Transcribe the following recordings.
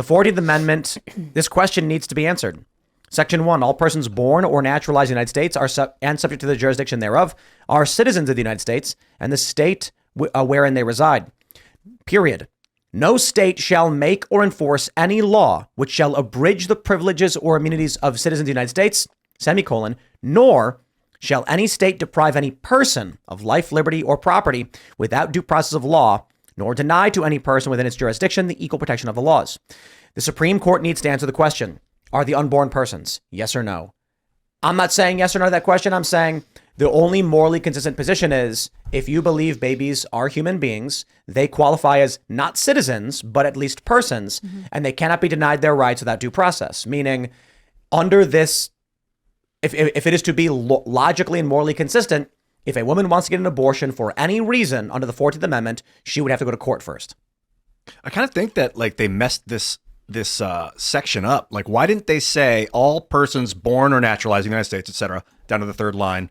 The 14th Amendment, this question needs to be answered. Section 1, all persons born or naturalized in the United States and subject to the jurisdiction thereof are citizens of the United States and the state wherein they reside. Period. No state shall make or enforce any law which shall abridge the privileges or immunities of citizens of the United States, semicolon, nor shall any state deprive any person of life, liberty, or property without due process of law, nor deny to any person within its jurisdiction the equal protection of the laws. The Supreme Court needs to answer the question, are the unborn persons? Yes or no? I'm not saying yes or no to that question. I'm saying the only morally consistent position is if you believe babies are human beings, they qualify as not citizens, but at least persons, and they cannot be denied their rights without due process. Meaning, under this, if it is to be logically and morally consistent, if a woman wants to get an abortion for any reason under the 14th Amendment, she would have to go to court first. I kind of think that like they messed this section up. Like, why didn't they say all persons born or naturalized in the United States, etc., down to the third line,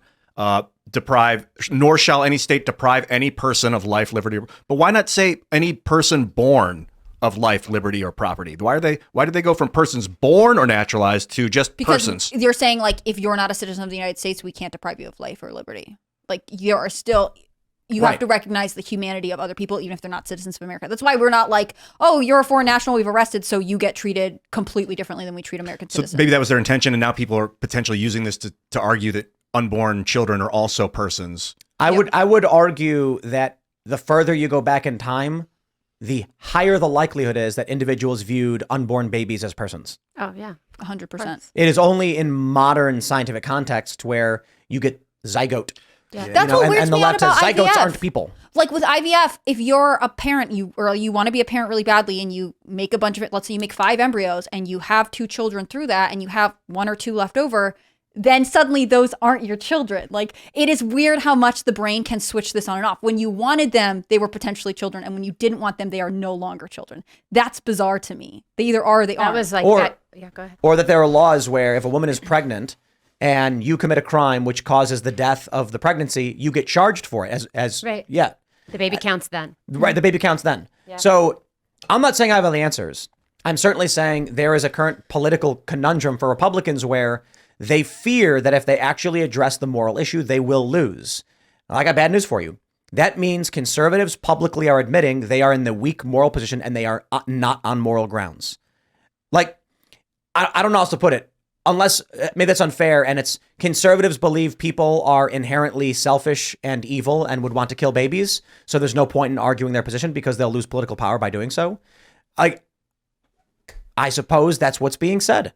nor shall any state deprive any person of life, liberty, but why not say any person born of life, liberty, or property? Why did they go from persons born or naturalized to just persons? You're saying like, if you're not a citizen of the United States, we can't deprive you of life or liberty. Like you are still, you have to recognize the humanity of other people, even if they're not citizens of America. That's why we're not like, oh, you're a foreign national we've arrested, so you get treated completely differently than we treat American citizens. So maybe that was their intention, and now people are potentially using this to argue that unborn children are also persons. I would argue that the further you go back in time, the higher the likelihood is that individuals viewed unborn babies as persons. Oh, yeah. 100%. It is only in modern scientific context where you get zygote. Yeah. That's what weirds me out about zygotes IVF. aren't people. Like with IVF, if you're a parent, you want to be a parent really badly, and you make a bunch of it. Let's say you make 5 embryos, and you have 2 children through that, and you have 1 or 2 left over. Then suddenly those aren't your children. Like, it is weird how much the brain can switch this on and off. When you wanted them, they were potentially children, and when you didn't want them, they are no longer children. That's bizarre to me. They either are or they aren't. That was like yeah, go ahead. Or that there are laws where if a woman is pregnant and you commit a crime which causes the death of the pregnancy, you get charged for it as right. Yeah. The baby counts then. Right, the baby counts then. Yeah. So I'm not saying I have all the answers. I'm certainly saying there is a current political conundrum for Republicans where they fear that if they actually address the moral issue, they will lose. I got bad news for you. That means conservatives publicly are admitting they are in the weak moral position and they are not on moral grounds. Like, I don't know how else to put it. Unless, maybe that's unfair, and it's conservatives believe people are inherently selfish and evil and would want to kill babies, so there's no point in arguing their position because they'll lose political power by doing so. I suppose that's what's being said.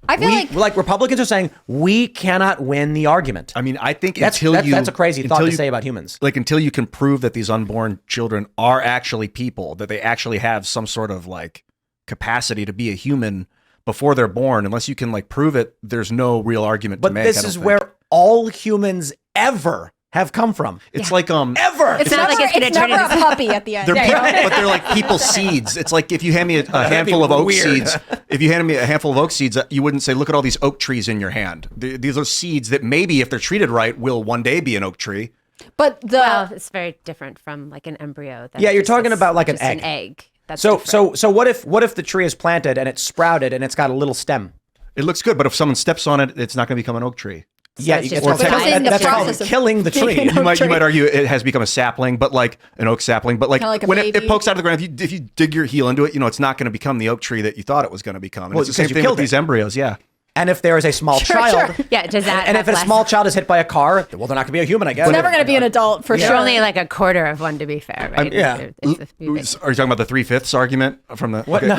I feel like Republicans are saying we cannot win the argument. I mean, I think that's a crazy thought to say about humans. Like, until you can prove that these unborn children are actually people, that they actually have some sort of like capacity to be a human before they're born, unless you can like prove it, there's no real argument to make. But this is where all humans ever have come from. It's like ever. It's not like it's going to turn into a puppy at the end. They're people, but they're like people seeds. It's like if you hand me a handful of oak seeds, if you handed me a handful of oak seeds, you wouldn't say, "Look at all these oak trees in your hand." These are seeds that maybe, if they're treated right, will one day be an oak tree. But it's very different from like an embryo. Yeah, you're talking about like an egg. An egg. That's so different. so what if the tree is planted and it's sprouted and it's got a little stem? It looks good, but if someone steps on it, it's not going to become an oak tree. So yeah, that's called killing the tree. You might argue it has become a sapling, but like an oak sapling. But like when it pokes out of the ground, if you dig your heel into it, it's not going to become the oak tree that you thought it was going to become. And it's the same thing with these embryos. Yeah. And if there is a small child, yeah, does that? And if a small child is hit by a car, well, they're not going to be a human, I guess. It's never going to be an adult for sure. You're only like a quarter of one, to be fair, right? Yeah. Are you talking about the 3/5 argument from the? What? Okay,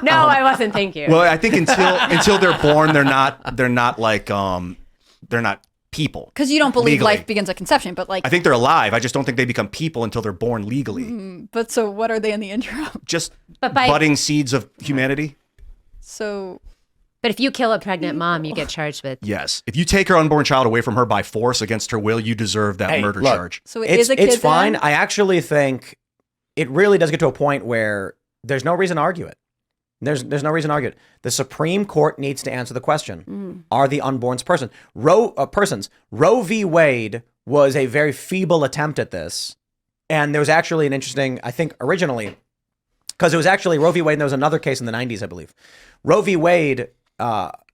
no, I wasn't thinking. Well, I think until they're born, they're not like they're not people. Because you don't believe legally. life begins at conception, but like I think they're alive. I just don't think they become people until they're born legally. But so what are they in the interim? Just budding seeds of humanity. So. But if you kill a pregnant mom, you get charged with. Yes. If you take her unborn child away from her by force against her will, you deserve that murder charge. So it's a kid It's fine. then? I actually think it really does get to a point where there's no reason to argue it. There's no reason to argue it. The Supreme Court needs to answer the question: are the unborns persons? Roe v. Wade was a very feeble attempt at this, and there was actually an interesting. I think originally, Because it was actually Roe v. Wade, and there was another case in the 90s, I believe. Roe v. Wade,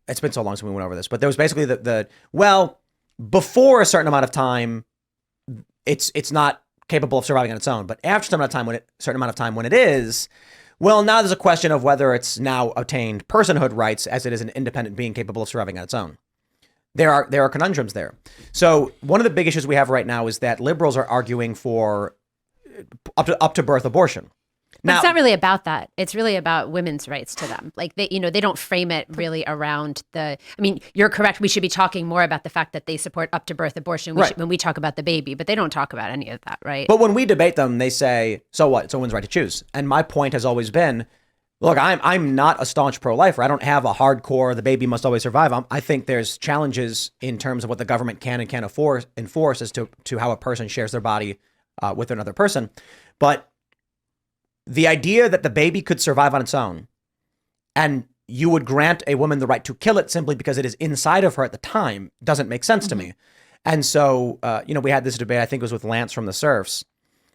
it's been so long since we went over this, but there was basically before a certain amount of time, it's not capable of surviving on its own. But after a certain amount of time when it is, well, now there's a question of whether it's now obtained personhood rights as it is an independent being capable of surviving on its own. There are conundrums there. So one of the big issues we have right now is that liberals are arguing for up to birth abortion. Now, it's not really about that. It's really about women's rights to them. Like they don't frame it really around I mean, you're correct. We should be talking more about the fact that they support up to birth abortion when we talk about the baby, but they don't talk about any of that, right? But when we debate them, they say, so what? It's a woman's right to choose. And my point has always been, look, I'm not a staunch pro-lifer. I don't have a hardcore, the baby must always survive. I think there's challenges in terms of what the government can and can't enforce as to how a person shares their body with another person. But the idea that the baby could survive on its own and you would grant a woman the right to kill it simply because it is inside of her at the time doesn't make sense to me. And so, we had this debate, I think it was with Lance from the Serfs,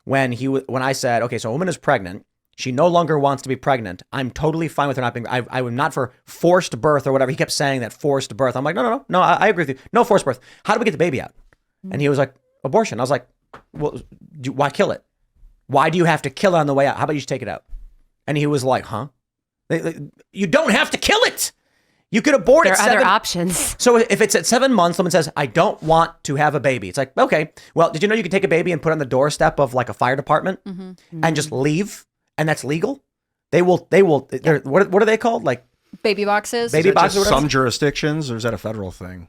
when I said, okay, so a woman is pregnant. She no longer wants to be pregnant. I'm totally fine with her not being, I am not for forced birth or whatever. He kept saying that forced birth. I'm like, no, I agree with you. No forced birth. How do we get the baby out? And he was like, abortion. I was like, well, why kill it? Why do you have to kill it on the way out? How about you just take it out? And he was like, huh? You don't have to kill it. You could abort it. There are other options. So if it's at 7 months, someone says, I don't want to have a baby. It's like, okay, well, did you know you could take a baby and put it on the doorstep of like a fire department and just leave? And that's legal? They will, what are they called? Like baby boxes. Baby boxes or whatever? Some jurisdictions, or is that a federal thing?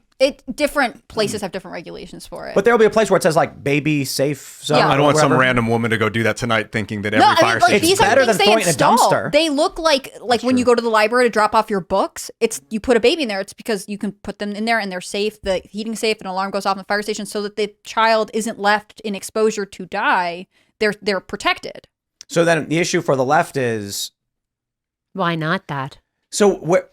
Different places have different regulations for it. But there'll be a place where it says like baby safe zone. Yeah. I don't want some wherever. random woman to go do that tonight thinking that every fire station It's better than throwing it in a dumpster. They look like when you go to the library to drop off your books. You put a baby in there. It's because you can put them in there and they're safe. The heating's safe. An alarm goes off in the fire station so that the child isn't left in exposure to die. They're protected. So then the issue for the left is, why not that? so we're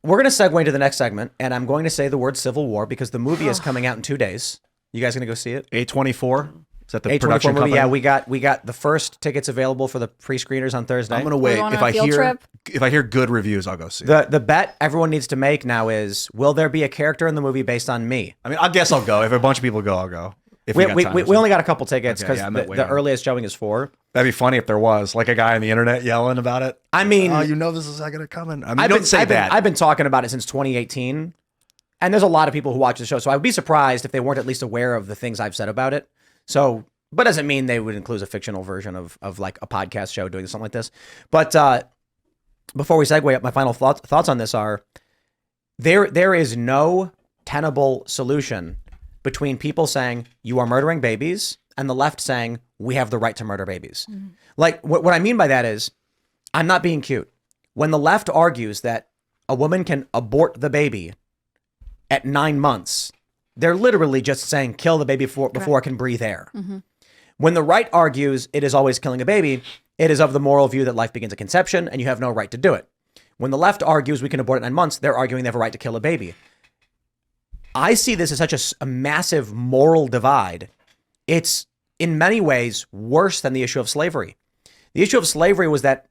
going to segue into the next segment, and I'm going to say the word Civil War because the movie is coming out in 2 days. You guys going to go see it? A24? Is that the A24 production movie. company? Yeah, we got the first tickets available for the pre-screeners on Thursday. I'm gonna wait. going on a field trip? If I hear good reviews, I'll go see it. The bet everyone needs to make now is, will there be a character in the movie based on me? I mean, I guess I'll go. If a bunch of people go, I'll go. If We got time or only got a couple tickets Okay, because yeah, I meant way the more. earliest showing is 4. That'd be funny if there was like a guy on the internet yelling about it. I mean, Oh, you know this is not gonna come in. I mean, don't say I've been, that. I've been talking about it since 2018, and there's a lot of people who watch the show, so I would be surprised if they weren't at least aware of the things I've said about it. So, but doesn't mean they would include a fictional version of like a podcast show doing something like this. But before we segue up, my final thoughts on this are, there is no tenable solution between people saying you are murdering babies and the left saying we have the right to murder babies. Like what I mean by that is, I'm not being cute. When the left argues that a woman can abort the baby at 9 months, they're literally just saying kill the baby before it can breathe air. When the right argues it is always killing a baby, it is of the moral view that life begins at conception and you have no right to do it. When the left argues we can abort at 9 months, they're arguing they have a right to kill a baby. I see this as such a massive moral divide. It's in many ways worse than the issue of slavery. The issue of slavery was that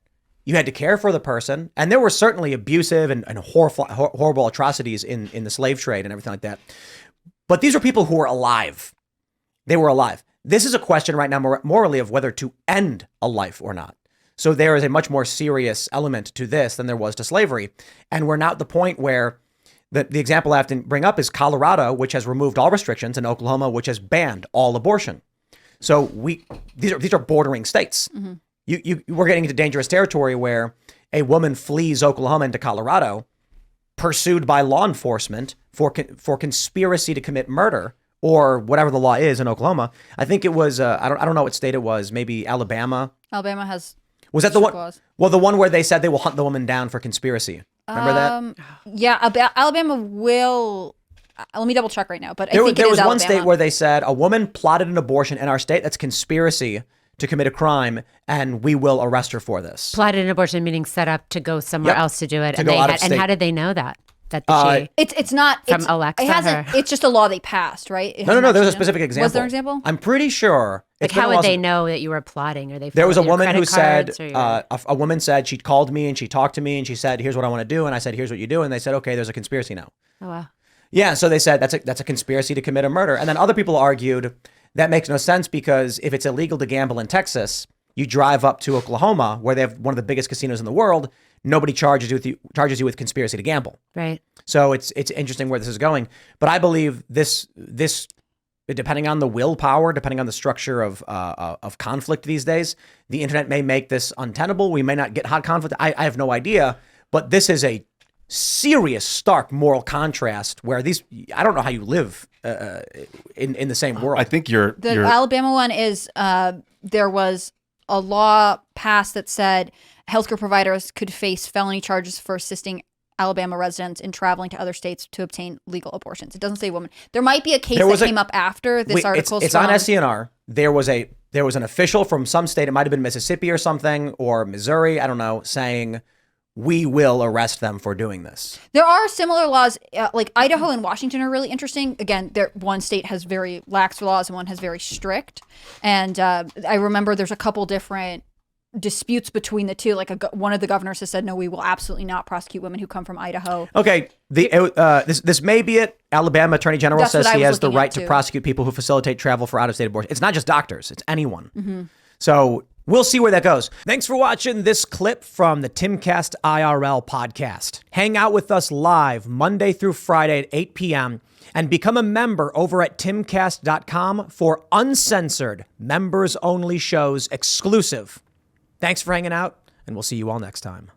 you had to care for the person, and there were certainly abusive and horrible atrocities in the slave trade and everything like that. But these are people who were alive. They were alive. This is a question right now morally of whether to end a life or not. So there is a much more serious element to this than there was to slavery. And we're now at the point where the example I have to bring up is Colorado, which has removed all restrictions, and Oklahoma, which has banned all abortion. So these are bordering states. We're getting into dangerous territory where a woman flees Oklahoma into Colorado, pursued by law enforcement for conspiracy to commit murder or whatever the law is in Oklahoma. I think it was I don't know what state it was. Maybe Alabama. Alabama has. Was that the one? laws. Well, the one where they said they will hunt the woman down for conspiracy. Remember that? Yeah, Alabama will. Let me double check right now, but I think There it was is one Alabama. state where they said a woman plotted an abortion in our state. That's conspiracy to commit a crime, and we will arrest her for this. Plotted an abortion meaning set up to go somewhere Yep. else to do it. To And go they out of had, and state. how did they know that? That she It's not from it's, Alexa. It hasn't. It's just a law they passed, right? It No. hasn't There's a actually specific done- example. Was there an example? I'm pretty sure. like, it's been how a would while they since- know that you were plotting? Or they There was a followed your woman who credit said, cards or your- a woman said she called me and she talked to me and she said, here's what I want to do. And I said, here's what you do. And they said, okay, there's a conspiracy now. oh wow. Yeah, so they said that's a conspiracy to commit a murder. And then other people argued that makes no sense because if it's illegal to gamble in Texas, you drive up to Oklahoma where they have one of the biggest casinos in the world, nobody charges you with conspiracy to gamble. Right. So it's interesting where this is going. But I believe this depending on the willpower, depending on the structure of conflict these days, the internet may make this untenable. We may not get hot conflict. I have no idea. But this is a serious, stark moral contrast where I don't know how you live in the same world. I think The Alabama one is there was a law passed that said healthcare providers could face felony charges for assisting Alabama residents in traveling to other states to obtain legal abortions. It doesn't say woman. There might be a case that came up after this article. It's on SCNR. There was an official from some state, it might have been Mississippi or something, or Missouri, I don't know, saying we will arrest them for doing this. There are similar laws, like Idaho and Washington are really interesting. Again, one state has very lax laws and one has very strict. And I remember there's a couple different disputes between the two. Like one of the governors has said, no, we will absolutely not prosecute women who come from Idaho. Okay, this may be it. Alabama Attorney General That's says what I he was has the looking right at, to too. prosecute people who facilitate travel for out-of-state abortion. It's not just doctors, it's anyone. So we'll see where that goes. Thanks for watching this clip from the Timcast IRL podcast. Hang out with us live Monday through Friday at 8 p.m. and become a member over at timcast.com for uncensored, members-only shows exclusive. Thanks for hanging out, and we'll see you all next time.